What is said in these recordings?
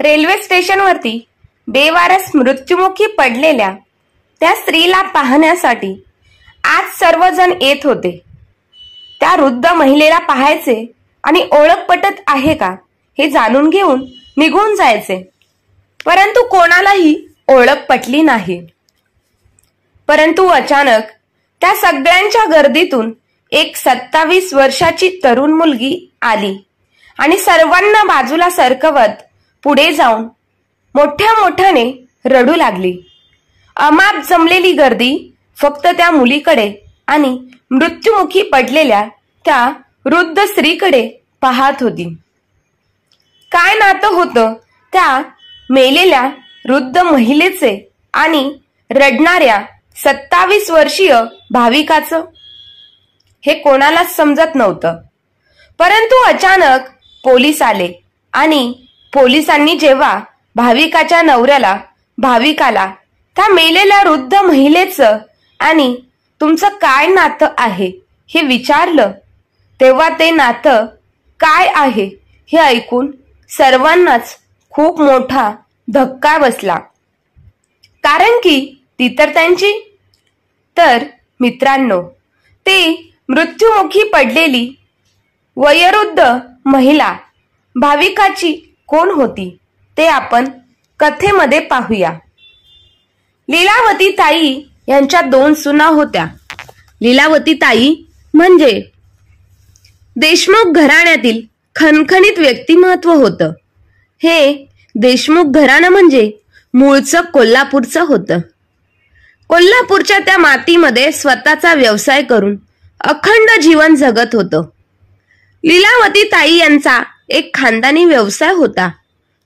Railway स्टेशनवरती बेवारस मृत्युमुखी पडलेल्या त्या स्त्रीला पाहण्यासाठी आज सर्वजण येत होते. त्या वृद्ध महिलेला पाहायचे आणि ओळख पटत आहे का हे जाणून घेऊन निघून जायचे. परंतु कोणालाही ओळख पटली नाही. परंतु अचानक त्या सगळ्यांच्या गर्दीतून एक 27 वर्षाची तरुण मुलगी आली आणि सर्वांना बाजूला सरकवत पुढे जाऊन मोठ्या मोठ्याने रडू लागली. अमाप जमलेली गर्दी फक्त त्या मुलीकडे आणि मृत्युमुखी पडलेल्या त्या वृद्ध स्त्रीकडे पाहत होती. काय नातं होतं त्या मेलेल्या वृद्ध महिलेचे आणि रडणाऱ्या 27 वर्षीय भाविकाचं हे कोणालाच समजत नव्हतं. परंतु अचानक पोलीस आले आणि पोलिसांनी जेव्हा भाविकाच्या नवऱ्याला भाविकाला त्या मेलेल्या वृद्ध महिलेचं आणि तुमचं काय नातं आहे हे विचारलं, तेव्हा ते नातं काय आहे हे ऐकून सर्वांनाच खूप मोठा धक्का बसला. कारण की ती तर त्यांची. तर मित्रांनो, ती मृत्युमुखी पडलेली वयोवृद्ध महिला भाविकाची कोण होती ते आपण कथेमध्ये पाहूया. लीलावती ताई यांच्या 2 सुना होत्या. लीलावती ताई म्हणजे देशमुख घराण्यातील खणखणीत व्यक्तिमत्व होतं. हे देशमुख घराणं म्हणजे मूळचं कोल्हापूरचं होतं. कोल्हापूरच्या त्या मातीमध्ये स्वतःचा व्यवसाय करून अखंड जीवन जगत होतं. लीलावती ताई यांचा एक खानदानी व्यवसाय होता,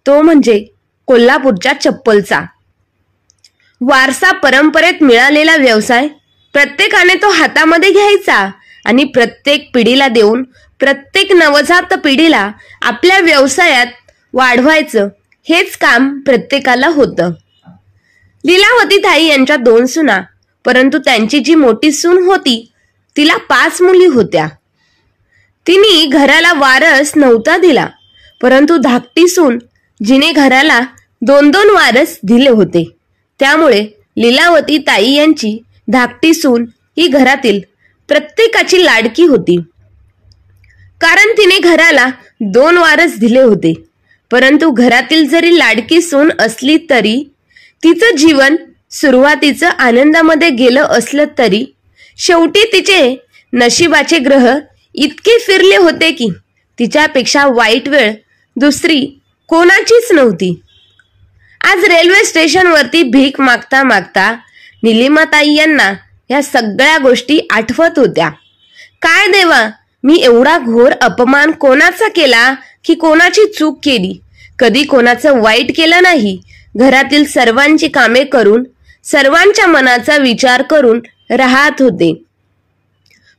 तो म्हणजे कोल्हापूरच्या चप्पलचा. वारसा परंपरेत मिळालेला व्यवसाय प्रत्येकाने तो हातामध्ये घ्यायचा आणि प्रत्येक पिढीला देऊन प्रत्येक नवजात पिढीला आपल्या व्यवसायात वाढवायचं हेच काम प्रत्येकाला होतं. लीलावती ताई यांच्या 2 सुना, परंतु त्यांची जी मोठी सून होती तिला 5 मुली होत्या. तिने घराला वारस नव्हता दिला, परंतु धाकटी सून जिने घराला 2-2 वारस दिले होते. त्यामुळे लीलावती ताई यांची धाकटी सून ही घरातील प्रत्येकाची लाडकी होती. कारण तिने घराला 2 वारस दिले होते. परंतु घरातील जरी लाडकी सून असली तरी तिचं जीवन सुरुवातीचं आनंदामध्ये गेलं असलं तरी शेवटी तिचे नशिबाचे ग्रह इतके फिरले होते की तिच्यापेक्षा वाईट वेळ दुसरी कोणाचीच नव्हती. आज रेल्वे स्टेशनवरती भीक मागता मागता निलिमाताई यांना या सगळ्या गोष्टी आठवत होत्या. काय देवा, मी एवढा घोर अपमान कोणाचा केला की कोणाची चूक केली? कधी कोणाचं वाईट केलं नाही. घरातील सर्वांची कामे करून सर्वांच्या मनाचा विचार करून राहत होते.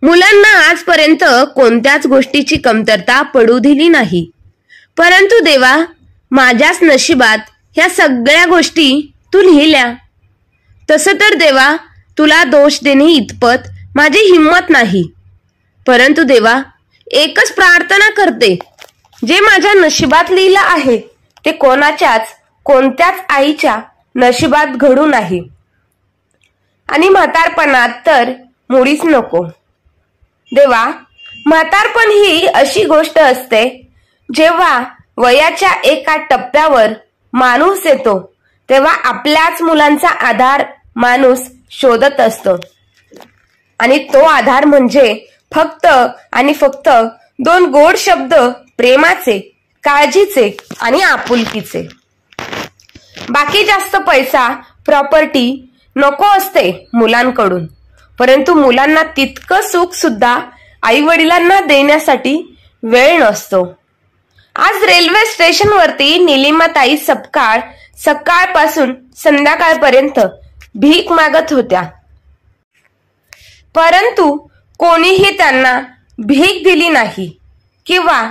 मुलांना आजपर्यंत कोणत्याच गोष्टीची कमतरता पडू दिली नाही. परंतु देवा, माझ्याच नशिबात ह्या सगळ्या गोष्टी तू लिहिल्या. तसं तर देवा, तुला दोष देणे इतपत माझी हिंमत नाही. परंतु देवा, एकच प्रार्थना करते, जे माझ्या नशिबात लिहिलं आहे ते कोणत्याच आईच्या नशिबात घडू नाही आणि म्हातारपणात तर मुळीच नको. देवा, म्हातारपण ही अशी गोष्ट असते जेव्हा वयाच्या एका टप्प्यावर माणूस येतो तेव्हा आपल्याच मुलांचा आधार माणूस शोधत असतो. आणि तो आधार म्हणजे फक्त आणि फक्त 2 गोड शब्द, प्रेमाचे, काळजीचे आणि आपुलकीचे. बाकी जास्त पैसा, प्रॉपर्टी नको असते मुलांकडून. परंतु मुलांना तितकं सुख सुद्धा आई वडिलांना देण्यासाठी वेळ नसतो. आज रेल्वे स्टेशनवरती निलिमाताई सकाळपासून संध्याकाळपर्यंत भीक मागत होत्या. परंतु कोणीही त्यांना भीक दिली नाही किंवा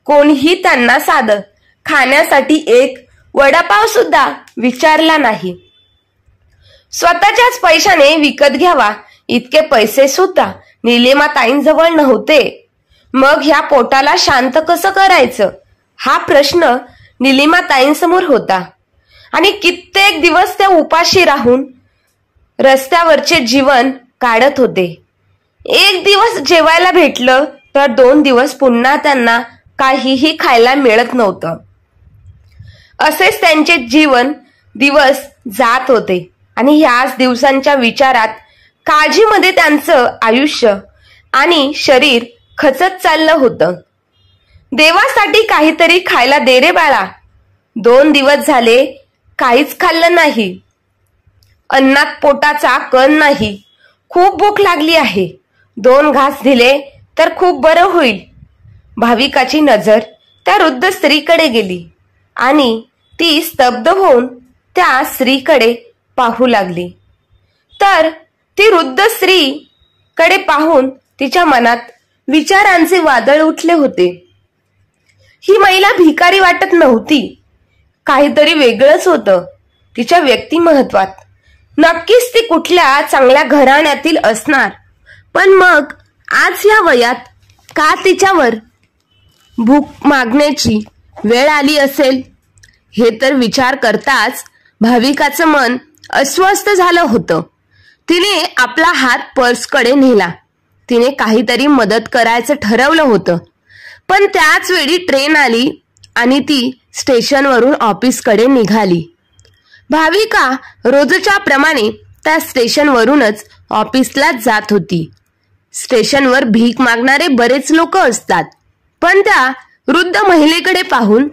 कोणीही त्यांना साधं खाण्यासाठी एक वडापाव सुद्धा विचारला नाही. स्वतःच्याच पैशाने विकत घ्यावा इतके पैसे सुद्धा निलिमाताईंजवळ नव्हते. मग ह्या पोटाला शांत कसं करायचं हा प्रश्न निलिमाताईंसमोर होता आणि कित्येक दिवस त्या उपाशी राहून रस्त्यावरचे जीवन काढत होते. एक दिवस जेवायला भेटलं तर 2 दिवस पुन्हा त्यांना काहीही खायला मिळत नव्हतं. असेच त्यांचे जीवन दिवस जात होते आणि ह्याच दिवसांच्या विचारात, काळजीमध्ये त्यांचं आयुष्य आणि शरीर खचत चाललं होतं. देवासाठी काहीतरी खायला दे रे बाळा. 2 दिवस झाले काहीच खाल्लं नाही. अन्नात पोटाचा कण नाही. खूप भूक लागली आहे. 2 घास दिले तर खूप बरं होईल. भाविकाची नजर त्या वृद्ध स्त्रीकडे गेली आणि ती स्तब्ध होऊन त्या स्त्रीकडे पाहू लागली. तर ती वृद्ध स्त्री कडे पाहून तिच्या मनात विचारांचे वादळ उठले होते. ही महिला भिकारी वाटत नव्हती. काहीतरी वेगळंच होतं तिच्या व्यक्तिमत्वात. नक्कीच ती कुठल्या चांगल्या घराण्यातील असणार. पण मग आज या वयात का तिच्यावर भूक मागण्याची वेळ आली असेल, हे तर विचार करताच भाविकाचं मन अस्वस्थ झालं होतं. तिने आपला हात पर्सकडे नेला. तिने काहीतरी मदत करायचं ठरवलं होतं. पण त्याच वेळी ट्रेन आली आणि ती स्टेशनवरून ऑफिसकडे निघाली. भाविका रोजच्या प्रमाणे त्या स्टेशनवरूनच ऑफिसला जात होती. स्टेशनवर भीक मागणारे बरेच लोक असतात, पण त्या वृद्ध महिलेकडे पाहून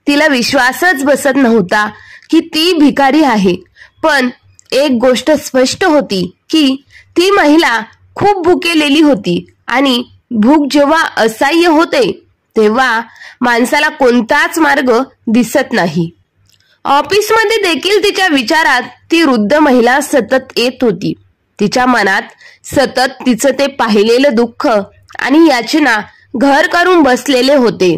तिला विश्वासच बसत नव्हता की ती भिकारी आहे. पण एक गोष्ट स्पष्ट होती की ती महिला खूप भुकेलेली होती आणि भूक जेव्हा असह्य होते तेव्हा माणसाला कोणताच मार्ग दिसत नाही. ऑफिसमध्ये देखील तिच्या विचारात ती वृद्ध महिला सतत येत होती. तिच्या मनात सतत तिचं ते पाहिलेलं दुःख आणि याचना घर करून बसलेले होते.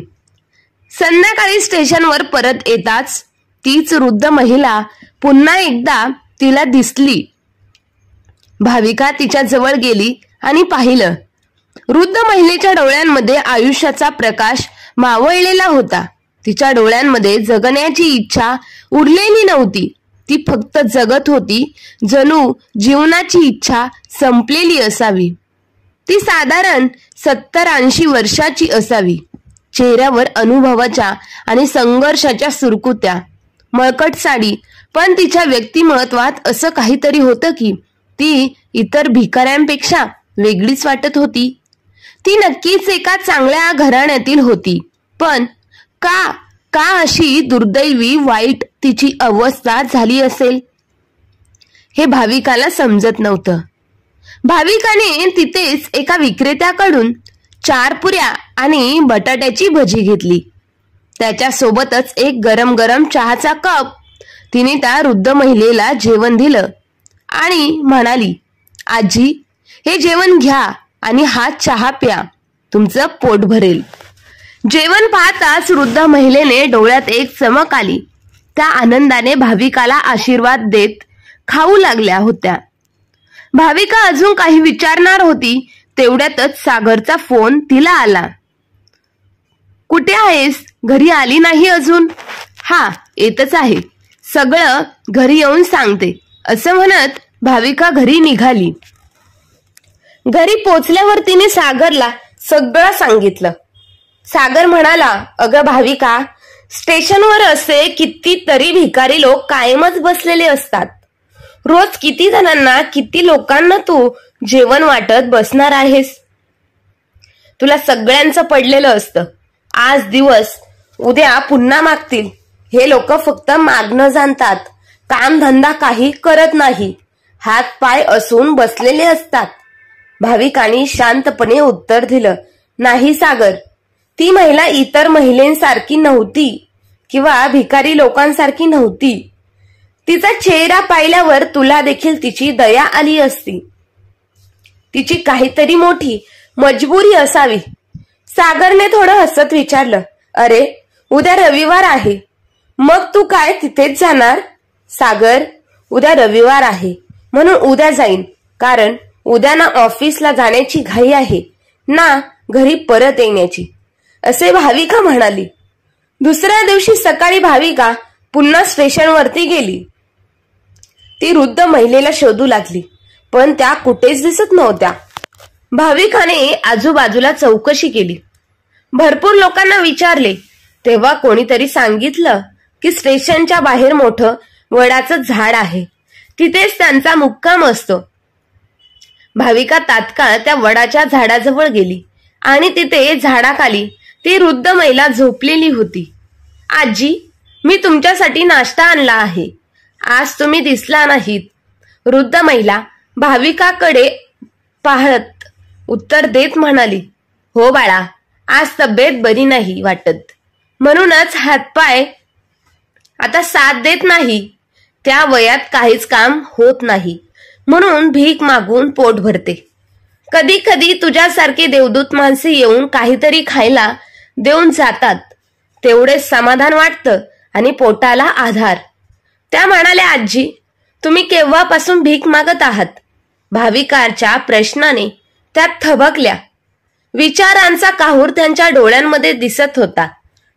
संध्याकाळी स्टेशनवर परत येताच तीच वृद्ध महिला पुन्हा एकदा तिला दिसली. भाविका तिच्या जवळ गेली आणि पाहिलं. वृद्ध महिलेच्या डोळ्यांमध्ये आयुष्याचा प्रकाश मावळलेला होता. तिच्या डोळ्यांमध्ये जगण्याची इच्छा उरलेली नव्हती. ती फक्त जगत होती, जणू जीवनाची इच्छा संपलेली असावी. ती साधारण 70-80 वर्षाची असावी. चेहऱ्यावर अनुभवाच्या आणि संघर्षाच्या सुरकुत्या. मळकट साडी. पण तिच्या व्यक्तिमत्वात असं काहीतरी होतं की ती इतर भिकाऱ्यांपेक्षा वेगळीच वाटत होती. ती नक्कीच एका चांगल्या घराण्यातील होती, पण का अशी दुर्दैवी वाईट तिची अवस्था झाली असेल, हे भाविकाला समजत नव्हतं. भाविकाने तिथेच एका विक्रेत्याकडून 4 पुऱ्या आणि बटाट्याची भजी घेतली. त्याच्या सोबतच एक गरम गरम चहाचा कप. तिने त्या वृद्ध महिलेला जेवण दिलं आणि म्हणाली, आजी, हे जेवण घ्या आणि हा चहा प्या. तुमचं पोट भरेल. जेवण पाहताच वृद्ध महिलेने डोळ्यात एक चमक आली. त्या आनंदाने भाविकाला आशीर्वाद देत खाऊ लागल्या होत्या. भाविका अजून काही विचारणार होती तेवढ्यातच सागरचा फोन तिला आला. कुठे आहेस? घरी आली नाही अजून? हा, येतच आहे. सगळं घरी येऊन सांगते, असं म्हणत भाविका घरी निघाली. घरी पोचल्यावर तिने सागरला सगळं सांगितलं. सागर म्हणाला, अगं भाविका, स्टेशनवर असे कितीतरी भिकारी लोक कायमच बसलेले असतात. रोज किती जणांना, किती लोकांना तू जेवण वाटत बसणार आहेस? तुला सगळ्यांचं पडलेलं असतं. आज दिवस, उद्या पुन्हा मागतील. हे लोक फक्त मागणं जाणतात. काम धंदा काही करत नाही. हात पाय असून बसलेले असतात. भाविकांनी शांतपणे उत्तर दिलं, नाही सागर, ती महिला इतर महिलांसारखी नव्हती किंवा भिकारी लोकांसारखी नव्हती. तिचा चेहरा पाहिल्यावर तुला देखील तिची दया आली असती. तिची काहीतरी मोठी मजबुरी असावी. सागरने थोडं हसत विचारलं, अरे, उद्या रविवार आहे, मग तू काय तिथेच जाणार? सागर, उद्या रविवार आहे म्हणून उद्या जाईन, कारण उद्या ना ऑफिसला जाण्याची घाई आहे ना घरी परत येण्याची, असे भाविका म्हणाली. दुसऱ्या दिवशी सकाळी भाविका पुन्हा स्टेशनवरती गेली. ती वृद्ध महिलेला शोधू लागली, पण त्या कुठेच दिसत नव्हत्या. भाविकाने आजूबाजूला चौकशी केली, भरपूर लोकांना विचारले. तेव्हा कोणीतरी सांगितलं की स्टेशनच्या बाहेर मोठं वडाचं झाड आहे, तिथेच त्यांचा मुक्काम असतो. भाविका तात्काळ त्या वडाच्या झाडाजवळ गेली आणि तिथे झाडाखाली ती वृद्ध महिला झोपलेली होती. आजी, मी तुमच्यासाठी नाश्ता आणला आहे, आज तुम्ही दिसला नाहीत. वृद्ध महिला भाविकाकडे पाहत उत्तर देत म्हणाली, हो बाळा, आज तब्येत बरी नाही वाटत, म्हणूनच हातपाय आता साथ देत नाही. त्या वयात काहीच काम होत नाही, म्हणून भीक मागून पोट भरते. कधी कधी तुझ्यासारखी देवदूत माणसे येऊन काहीतरी खायला देऊन जातात, तेवढेच समाधान वाटतं आणि पोटाला आधार. त्या म्हणाल्या, आजी, तुम्ही केव्हापासून भीक मागत आहात? भाविकाच्या प्रश्नाने त्या थबकल्या. विचारांचा काहूर त्यांच्या डोळ्यांमध्ये दिसत होता.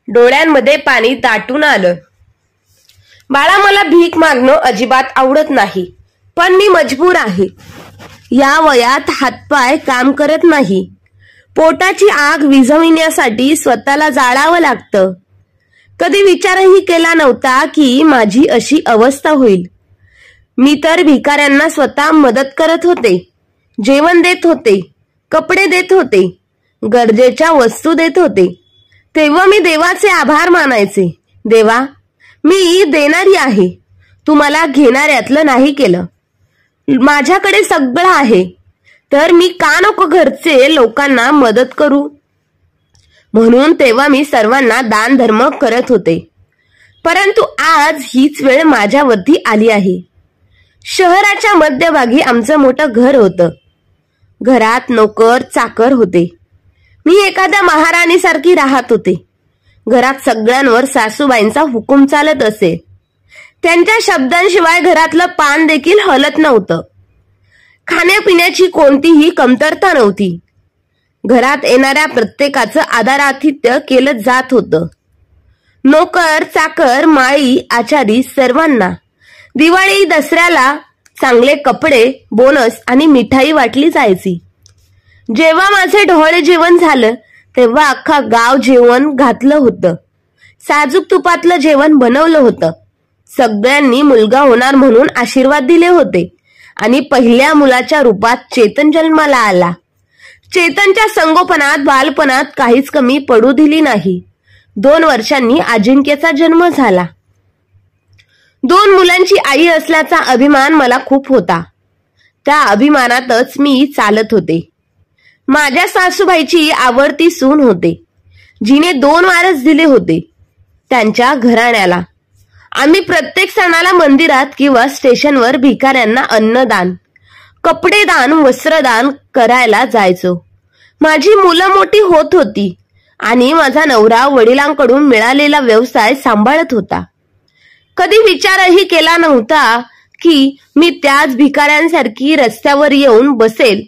डोळ्यांमध्ये पाणी दाटून आलं. बाळा, मला भीक मागणं अजिबात आवडत नाही, पण मी मजबूर आहे. या वयात हातपाय काम करत नाही. पोटाची आग विझविण्यासाठी स्वतःला जाळावं लागतं. कधी विचारही केला नव्हता की माझी अशी अवस्था होईल. मी तर भिकाऱ्यांना स्वतः मदत करत होते, जेवण देत होते, कपडे देत होते, गरजेच्या वस्तू देत होते. तेव्हा मी देवाचे आभार मानायचे. देवा, मी देणारी आहे, तू मला घेणाऱ्यातलं नाही केलं. माझ्याकडे सगळं आहे, तर मी का नको घरचे लोकांना मदत करू? म्हणून तेव्हा मी सर्वांना दान धर्म करत होते. परंतु आज हीच वेळ माझ्यावरती आली आहे. शहराच्या मध्यभागी आमचं मोठं घर होतं. घरात नोकर चाकर होते. मी एखाद्या महाराणीसारखी राहत होते. घरात सगळ्यांवर सासूबाईंचा हुकूम चालत असे. त्यांच्या शब्दांशिवाय घरातलं पान देखील हलत नव्हतं. खाण्यापिण्याची कोणतीही कमतरता नव्हती. घरात येणाऱ्या प्रत्येकाचं आदरातिथ्य केलं जात होतं. नोकर चाकर माळी आचारी सर्वांना दिवाळी दसऱ्याला चांगले कपडे, बोनस आणि मिठाई वाटली जायची. जेव्हा माझे ढोळे जेवण झालं तेव्हा अख्खा गाव जेवण घातलं होतं. साजूक तुपातलं जेवण बनवलं होतं. सगळ्यांनी मुलगा होणार म्हणून आशीर्वाद दिले होते आणि पहिल्या मुलाच्या रूपात चेतन जन्माला आला. चेतनच्या संगोपनात बालपणात काहीच कमी पडू दिली नाही. 2 वर्षांनी अजिंक्यचा जन्म झाला. 2 मुलांची आई असल्याचा अभिमान मला खूप होता. त्या अभिमानातच मी चालत होते. माझ्या सासूबाईची आवडती सून होते, जिने 2 वारस दिले होते त्यांच्या घराण्याला. आम्ही प्रत्येक सणाला मंदिरात किंवा स्टेशनवर भिकाऱ्यांना अन्नदान, कपडेदान, वस्त्रदान करायला जायचो. माझी मुलं मोठी होत होती आणि माझा नवरा वडिलांकडून मिळालेला व्यवसाय सांभाळत होता. कधी विचारही केला नव्हता की मी त्याच भिकाऱ्यांसारखी रस्त्यावर येऊन बसेल.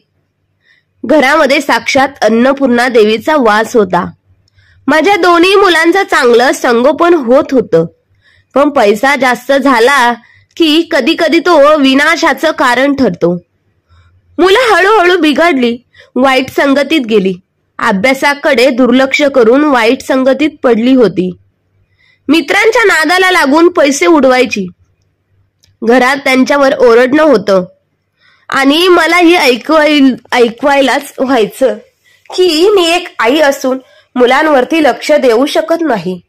घरामध्ये साक्षात अन्नपूर्णा देवीचा वास होता. माझ्या 2 मुलांचं चांगलं संगोपन होत होतं. पण पैसा जास्त झाला की कधी कधी तो विनाशाचं कारण ठरतो. मुलं हळूहळू बिघडली, वाईट संगतीत गेली. अभ्यासाकडे दुर्लक्ष करून वाईट संगतीत पडली होती. मित्रांच्या नादाला लागून पैसे उडवायची. घरात त्यांच्यावर ओरडणं होतं आणि मलाही ऐकवायलाच व्हायचं की मी एक आई असून मुलांवरती लक्ष देऊ शकत नाही.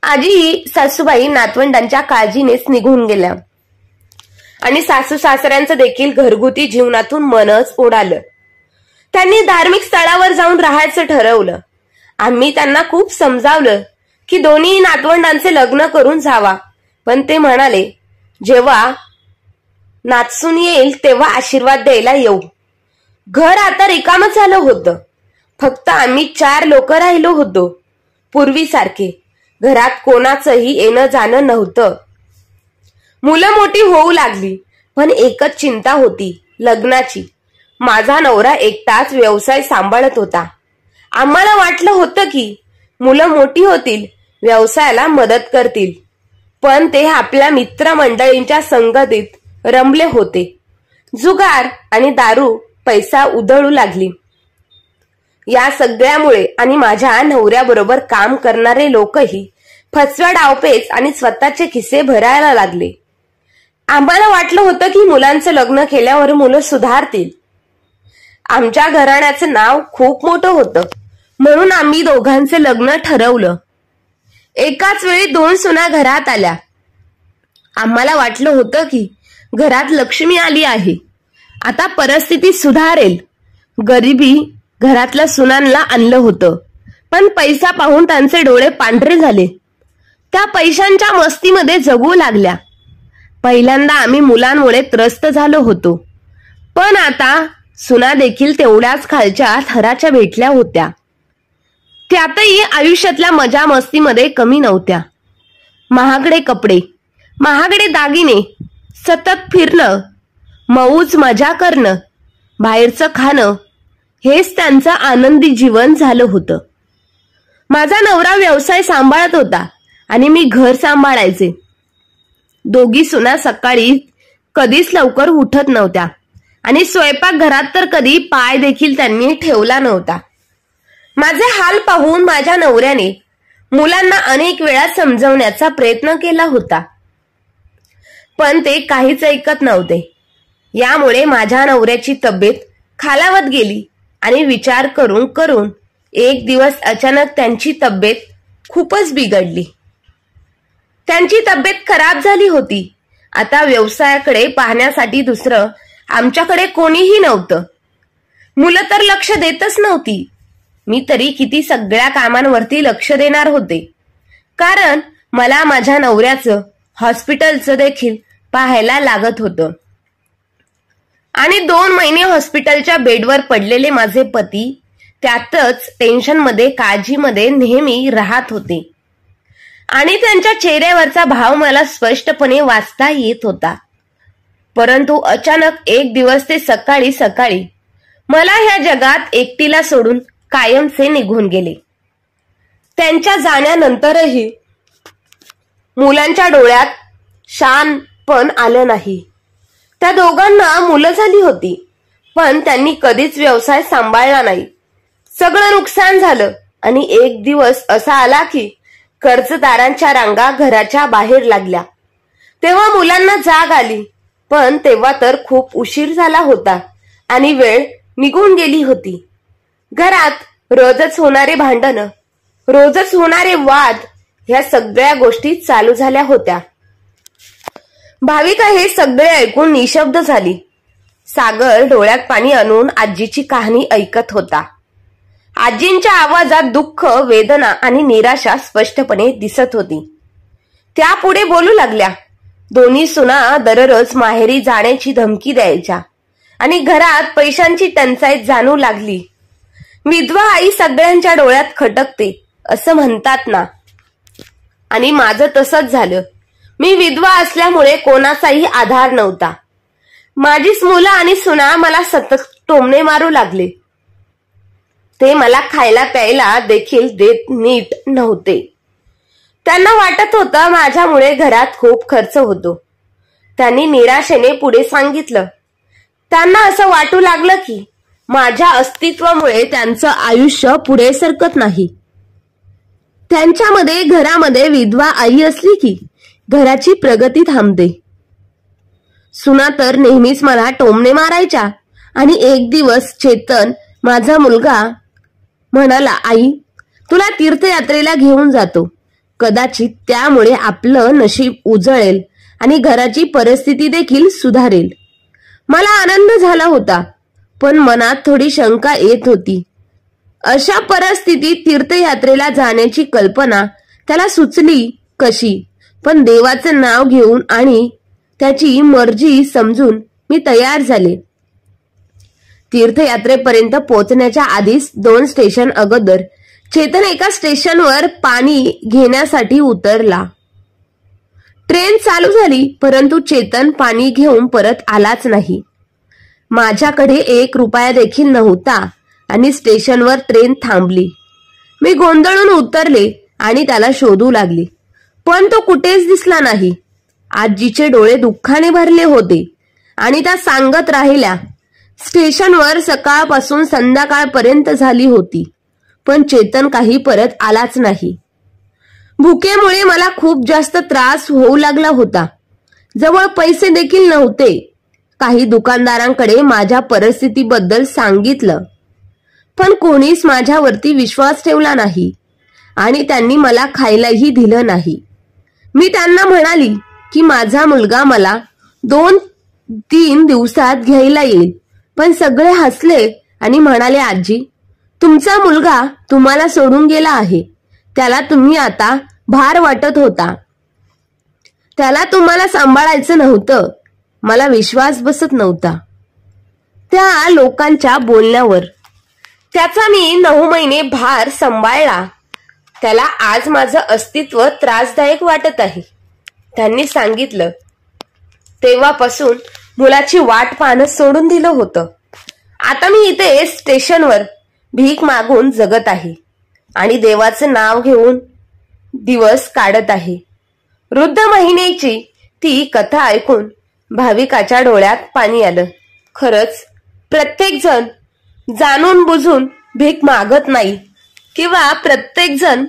आजी सासूबाई नातवंडांच्या काळजीनेच निघून गेल्या आणि सासू सासऱ्यांचं देखील घरगुती जीवनातून मनच उडालं. त्यांनी धार्मिक स्थळावर जाऊन राहायचं ठरवलं. आम्ही त्यांना खूप समजावलं की दोन्ही नातवंडांचे लग्न करून जावा, पण ते म्हणाले, जेव्हा नातसून येईल तेव्हा आशीर्वाद द्यायला येऊ. घर आता रिकामं झालं होतं. फक्त आम्ही 4 लोक राहिलो होतो. पूर्वीसारखे घरात कोणाचंही येणं जाणं नव्हतं. मुलं मोठी होऊ लागली, पण एकच चिंता होती, लग्नाची. माझा नवरा एकटाच व्यवसाय सांभाळत होता. आम्हाला वाटलं होतं की मुलं मोठी होतील व्यवसायाला मदत करतील, पण ते आपल्या मित्रमंडळींच्या संगतीत रमले होते. जुगार आणि दारू पैसा उधळू लागली. या सगळ्यामुळे आणि माझ्या नवऱ्याबरोबर काम करणारे लोकही फसव्या डावपेच आणि स्वतःचे खिसे भरायला लागले. आम्हाला वाटलं होतं की मुलांचं लग्न केल्यावर मुलं सुधारतील. आमच्या घराण्याचं नाव खूप मोठं होतं, म्हणून आम्ही दोघांचे लग्न ठरवलं. एकाच वेळी 2 सुना घरात आल्या. आम्हाला वाटलं होतं की घरात लक्ष्मी आली आहे, आता परिस्थिती सुधारेल. गरिबी घरातल्या सुनांना आणलं होतं, पण पैसा पाहून त्यांचे डोळे पांढरे झाले. त्या पैशांच्या मस्तीमध्ये जगू लागल्या. पहिल्यांदा आम्ही मुलांमुळे त्रस्त झालो होतो, पण आता सुना देखील तेवढ्याच खालच्या थराच्या भेटल्या होत्या. त्यातही आयुष्यातल्या मजा मस्तीमध्ये कमी नव्हत्या. महागडे कपडे, महागडे दागिने, सतत फिरणं, मौज मजा करणं, बाहेरचं खाणं, हेच त्यांचं आनंदी जीवन झालं होतं. माझा नवरा व्यवसाय सांभाळत होता आणि मी घर सांभाळायचे. दोघी सुना सकाळी कधीच लवकर उठत नव्हत्या आणि स्वयंपाकघरात तर कधी पाय देखील त्यांनी ठेवला नव्हता. माझे हाल पाहून माझ्या नवऱ्याने मुलांना अनेक वेळा समजवण्याचा प्रयत्न केला होता, पण ते काहीच ऐकत नव्हते. यामुळे माझ्या नवऱ्याची तब्येत खालावत गेली आणि विचार करून करून एक दिवस अचानक त्यांची तब्येत खूपच बिघडली. त्यांची तब्येत खराब झाली होती. आता व्यवसायाकडे पाहण्यासाठी दुसरं आमच्याकडे कोणीही नव्हतं. मुलं तर लक्ष देतच नव्हती. मी तरी किती सगळ्या कामांवरती लक्ष देणार होते, कारण मला माझ्या नवऱ्याचं हॉस्पिटलचं देखील पाहायला लागत होतं. आणि 2 महिने हॉस्पिटलच्या बेडवर पडलेले माझे पती त्यातच टेन्शनमध्ये काळजीमध्ये नेहमी राहत होते आणि त्यांच्या चेहऱ्यावरचा भाव मला स्पष्टपणे वाचता येत होता. परंतु अचानक एक दिवस ते सकाळी सकाळी मला ह्या जगात एकटीला सोडून कायमचे निघून गेले. त्यांच्या जाण्यानंतरही मुलांच्या डोळ्यात शानपण आलं नाही. त्या दोघांना मुलं झाली होती, पण त्यांनी कधीच व्यवसाय सांभाळला नाही. सगळं नुकसान झालं आणि एक दिवस असा आला की कर्जदारांच्या रांगा घराच्या बाहेर लागल्या. तेव्हा मुलांना जाग आली, पण तेव्हा तर खूप उशीर झाला होता आणि वेळ निघून गेली होती. घरात रोजच होणारे भांडणं, रोजच होणारे वाद, ह्या सगळ्या गोष्टी चालू झाल्या होत्या. भाविका हे सगळे ऐकून निशब्द झाली. सागर डोळ्यात पाणी आणून आजीची कहाणी ऐकत होता. आजींच्या आवाजात दुःख, वेदना आणि निराशा स्पष्टपणे दिसत होती. त्या पुढे बोलू लागल्या. दोन्ही सुना दररोज माहेरी जाण्याची धमकी द्यायच्या आणि घरात पैशांची टंचाई जाणू लागली. विधवा आई सगळ्यांच्या डोळ्यात खटकते असं म्हणतात ना, आणि माझं तसंच झालं. मी विधवा असल्यामुळे कोणाचाही आधार नव्हता. माझीच मुलं आणि सुना मला सतत टोमणे मारू लागले. ते मला खायला प्यायला देखील देत नीट नव्हते. त्यांना वाटत होतं माझ्यामुळे घरात खूप खर्च होतो. त्यांनी निराशेने पुढे सांगितलं. त्यांना असं वाटू लागलं की माझ्या अस्तित्वामुळे त्यांचं आयुष्य पुढे सरकत नाही. त्यांच्यामध्ये घरामध्ये विधवा आई असली की घराची प्रगती थांबते. सुना तर नेहमीच मला टोमणे मारायच्या आणि एक दिवस चेतन, माझा मुलगा, म्हणाला, आई तुला तीर्थयात्रेला घेऊन जातो. कदाचित त्यामुळे आपलं नशीब उजळेल आणि घराची परिस्थिती देखील सुधारेल. मला आनंद झाला होता, पण मनात थोडी शंका येत होती. अशा परिस्थितीत तीर्थयात्रेला जाण्याची कल्पना त्याला सुचली कशी? पण देवाचं नाव घेऊन आणि त्याची मर्जी समजून मी तयार झाले. तीर्थयात्रेपर्यंत पोहोचण्याच्या आधीच 2 स्टेशन अगोदर चेतन एका स्टेशनवर पाणी घेण्यासाठी उतरला. ट्रेन चालू झाली, परंतु चेतन पाणी घेऊन परत आलाच नाही. माझ्याकडे 1 रुपया देखील नव्हता आणि स्टेशनवर ट्रेन थांबली. मी गोंधळून उतरले आणि त्याला शोधू लागली, पण तो कुठेच दिसला नाही. आजीचे डोळे दुःखाने भरले होते आणि त्या सांगत राहिल्या, स्टेशनवर सकाळपासून संध्याकाळपर्यंत झाली होती, पण चेतन काही परत आलाच नाही. भुकेमुळे मला खूप जास्त त्रास होऊ लागला होता. जवळ पैसे देखील नव्हते. काही दुकानदारांकडे माझ्या परिस्थितीबद्दल सांगितलं, पण कोणीच माझ्यावरती विश्वास ठेवला नाही आणि त्यांनी मला खायलाही दिलं नाही. मी त्यांना म्हणाली की माझा मुलगा मला 2-3 दिवसात घ्यायला येईल, पण सगळे हसले आणि म्हणाले, आजी, तुमचा मुलगा तुम्हाला सोडून गेला आहे. त्याला तुम्ही आता भार वाटत होता. त्याला तुम्हाला सांभाळायचं नव्हतं. मला विश्वास बसत नव्हता त्या लोकांच्या बोलण्यावर. त्याचा मी 9 महिने भार सांभाळला. त्याला आज माझं अस्तित्व त्रासदायक वाटत आहे, त्यांनी सांगितलं. तेव्हापासून मुलाची वाट पाहणं सोडून दिलं होतं. आता मी इथे स्टेशनवर भीक मागून जगत आहे आणि देवाचं नाव घेऊन दिवस काढत आहे. वृद्ध महिन्याची ती कथा ऐकून भाविकाच्या डोळ्यात पाणी आलं. खरंच प्रत्येक जण जाणून बुजून भीक मागत नाही किंवा प्रत्येक जण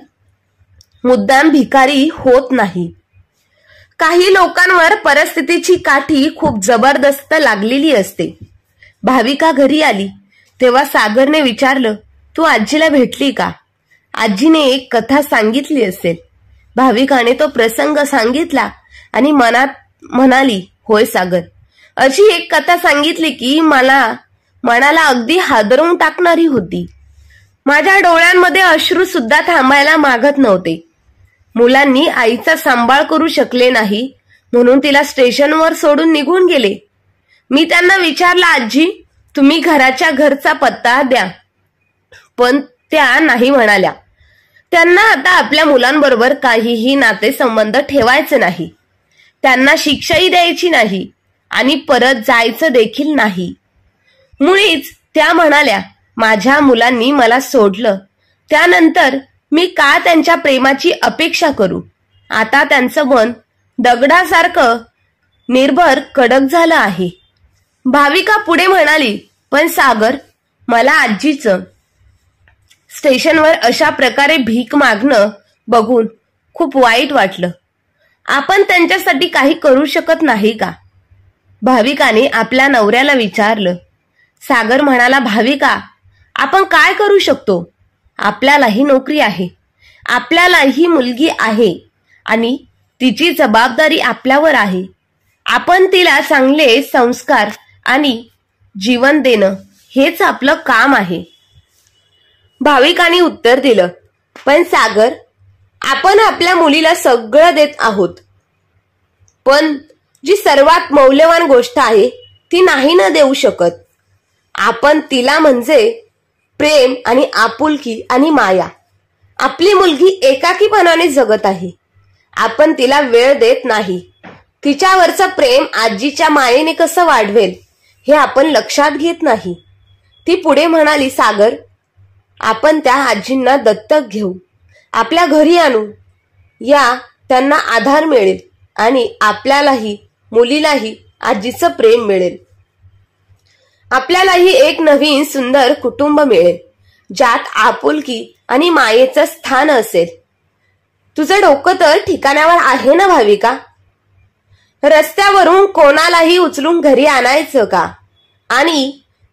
मुद्दाम भिकारी होत नाही. काही लोकांवर परिस्थितीची काठी खूप जबरदस्त लागलेली असते. भाविका घरी आली तेव्हा सागरने विचारलं, तू आजीला भेटली का? आजीने एक कथा सांगितली असेल. भाविकाने तो प्रसंग सांगितला आणि मनात म्हणाली, होय सागर, अशी एक कथा सांगितली की मनाला अगदी हादरवून टाकणारी होती. माझ्या डोळ्यांमध्ये अश्रू सुद्धा थांबायला मागत नव्हते. मुलांनी आईचा सांभाळ करू शकले नाही म्हणून तिला स्टेशनवर सोडून निघून गेले. मी त्यांना विचारलं, आजी, तुम्ही घरचा पत्ता द्या, पण त्या नाही म्हणाल्या. त्यांना आता आपल्या मुलांबरोबर काहीही नातेसंबंध ठेवायचे नाही. त्यांना शिक्षाही द्यायची नाही आणि परत जायचं देखील नाही. मुळीच त्या म्हणाल्या, माझ्या मुलांनी मला सोडलं, त्यानंतर मी का त्यांच्या प्रेमाची अपेक्षा करू? आता त्यांचं मन दगडासारखं निर्भर कडक झालं आहे. भाविका पुढे म्हणाली, पण सागर, मला आजीचं स्टेशनवर अशा प्रकारे भीक मागणं बघून खूप वाईट वाटलं. आपण त्यांच्यासाठी काही करू शकत नाही का? भाविकाने आपल्या नवऱ्याला विचारलं. सागर म्हणाला, भाविका, आपण काय करू शकतो? आपल्यालाही नोकरी आहे, आपल्यालाही मुलगी आहे आणि तिची जबाबदारी आपल्यावर आहे. आपण तिला चांगले संस्कार आणि जीवन देणं हेच आपलं काम आहे. भाविकाने उत्तर दिलं, पण सागर, आपण आपल्या मुलीला सगळं देत आहोत, पण जी सर्वात मौल्यवान गोष्ट आहे ती नाही न देऊ शकत. आपण तिला म्हणजे प्रेम आणि आपुलकी आणि माया. आपली मुलगी एकाकीपणाने जगत आहे. आपण तिला वेळ देत नाही. तिच्यावरचं प्रेम आजीच्या मायेने कसं वाढवेल हे आपण लक्षात घेत नाही. ती पुढे म्हणाली, सागर, आपण त्या आजींना दत्तक घेऊ, आपल्या घरी आणू. त्यांना आधार मिळेल आणि आपल्यालाही मुलीलाही आजीचं प्रेम मिळेल. आपल्यालाही एक नवीन सुंदर कुटुंब मिळेल, ज्यात आपुलकी आणि मायेचं स्थान असेल. तुझं डोकं तर ठिकाणावर आहे ना भाविका? रस्त्यावरून कोणालाही उचलून घरी आणायचं का? आणि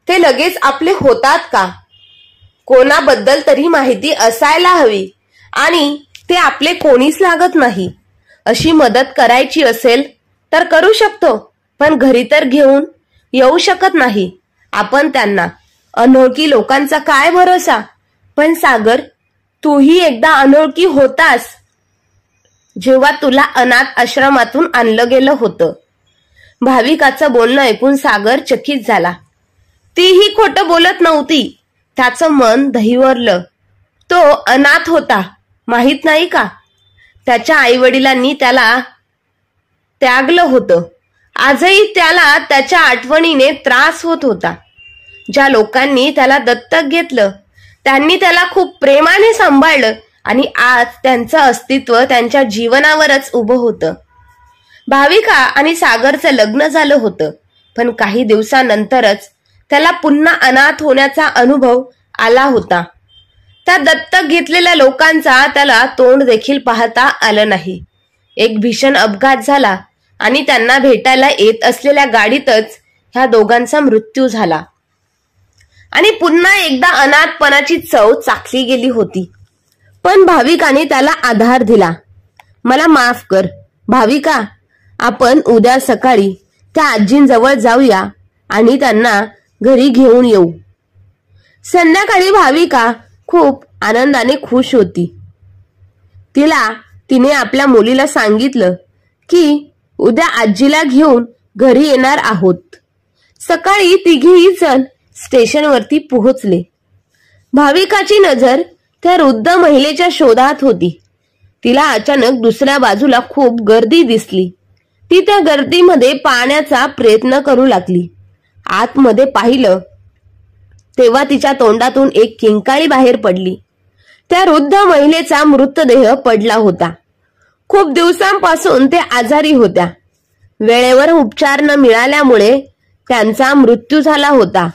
ते लगेच आपले होतात का? कोणाबद्दल तरी माहिती असायला हवी आणि ते आपले कोणीच लागत नाही. अशी मदत करायची असेल तर करू शकतो, पण घरी तर घेऊन येऊ शकत नाही आपण त्यांना. अनोळखी लोकांचा काय भरोसा? पण सागर, तूही एकदा अनोळखी होतास जेव्हा तुला अनाथ आश्रमातून आणलं गेलं होतं. भाविकाचं बोलणं ऐकून सागर चकित झाला. तीही खोटं बोलत नव्हती. त्याचं मन दहिवरलं. तो अनाथ होता, माहित नाही का? त्याच्या आईवडिलांनी त्याला त्यागलं होतं. आजही त्याला त्याच्या आठवणीने त्रास होत होता. ज्या लोकांनी त्याला दत्तक घेतलं त्यांनी त्याला खूप प्रेमाने सांभाळलं आणि आज त्यांचं अस्तित्व त्यांच्या जीवनावरच उभं होतं. भाविका आणि सागरचं लग्न झालं होतं, पण काही दिवसानंतरच त्याला पुन्हा अनाथ होण्याचा अनुभव आला होता. त्या दत्तक घेतलेल्या लोकांचा त्याला तोंड देखील पाहता आलं नाही. एक भीषण अपघात झाला आणि त्यांना भेटायला येत असलेल्या गाडीतच ह्या दोघांचा मृत्यू झाला आणि पुन्हा एकदा अनाथपणाची चव चाखली गेली होती. पण भाविकाने त्याला आधार दिला. मला माफ कर भाविका, आपण उद्या सकाळी त्या आजींजवळ जाऊया आणि त्यांना घरी घेऊन येऊ. संध्याकाळी भाविका खूप आनंदाने खुश होती. तिने आपल्या मुलीला सांगितलं की उद्या आजीला घेऊन घरी येणार आहोत. सकाळी तिघेही जण स्टेशनवरती पोहोचले. भाविकाची नजर त्या वृद्ध महिलेच्या शोधात होती. तिला अचानक दुसऱ्या बाजूला खूप गर्दी दिसली. ती त्या गर्दीमध्ये पाहण्याचा प्रयत्न करू लागली. आतमध्ये पाहिलं तेव्हा तिच्या तोंडातून एक किंकाळी बाहेर पडली. त्या वृद्ध महिलेचा मृतदेह पडला होता. खूप दिवसांपासून ते आजारी होत्या. वेळेवर उपचार न मिळाल्यामुळे त्यांचा मृत्यू झाला होता.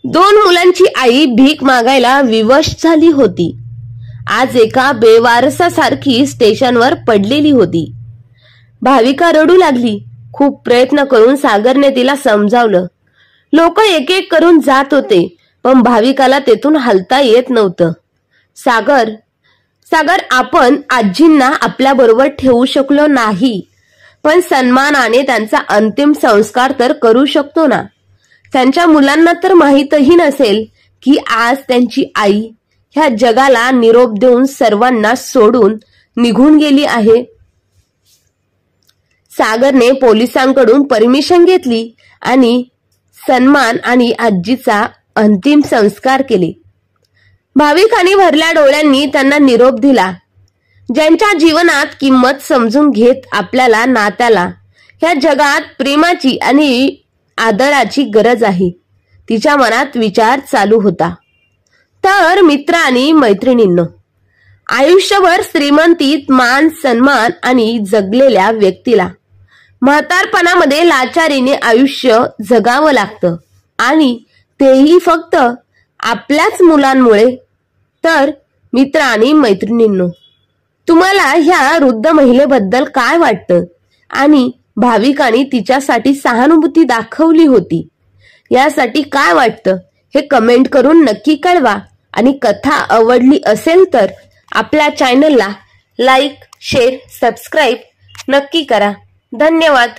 2 मुलांची आई भीक मागायला विवश झाली होती. आज एका बेवारसासारखी स्टेशनवर पडलेली होती. भाविका रडू लागली. खूप प्रयत्न करून सागरने तिला समजावलं. लोक एक एक करून जात होते, पण भाविकाला तेथून हलता येत नव्हतं. सागर, आपण आजींना आपल्या बरोबर ठेवू शकलो नाही, पण सन्मानाने त्यांचा अंतिम संस्कार तर करू शकतो ना. त्यांच्या मुलांना तर माहीतही नसेल की आज त्यांची आई ह्या जगाला निरोप देऊन सर्वांना सोडून निघून गेली आहे. सागरने पोलिसांकडून परमिशन घेतली आणि सन्मान आणि आजीचा अंतिम संस्कार केले. भाविकांनी भरल्या डोळ्यांनी त्यांना निरोप दिला. ज्यांच्या जीवनात किंमत समजून घेत आपल्याला नात्याला ह्या जगात प्रेमाची आणि आदराची गरज आहे, तिच्या मनात विचार चालू होता. तर मित्र आणि मैत्रिणींनो, आयुष्यभर श्रीमंतीत मान सन्मान आणि जगलेल्या व्यक्तीला म्हातारपणामध्ये लाचारीने आयुष्य जगावं लागतं, आणि तेही फक्त आपल्याच मुलांमुळे. तर मित्र आणि मैत्रिणींनो, तुम्हाला ह्या वृद्ध महिलेबद्दल काय वाटतं आणि भाविकाने तिच्यासाठी सहानुभूती दाखवली होती यासाठी काय वाटतं हे कमेंट करून नक्की कळवा. आणि कथा आवडली असेल तर आपल्या चॅनलला लाईक, शेअर, सबस्क्राईब नक्की करा. धन्यवाद.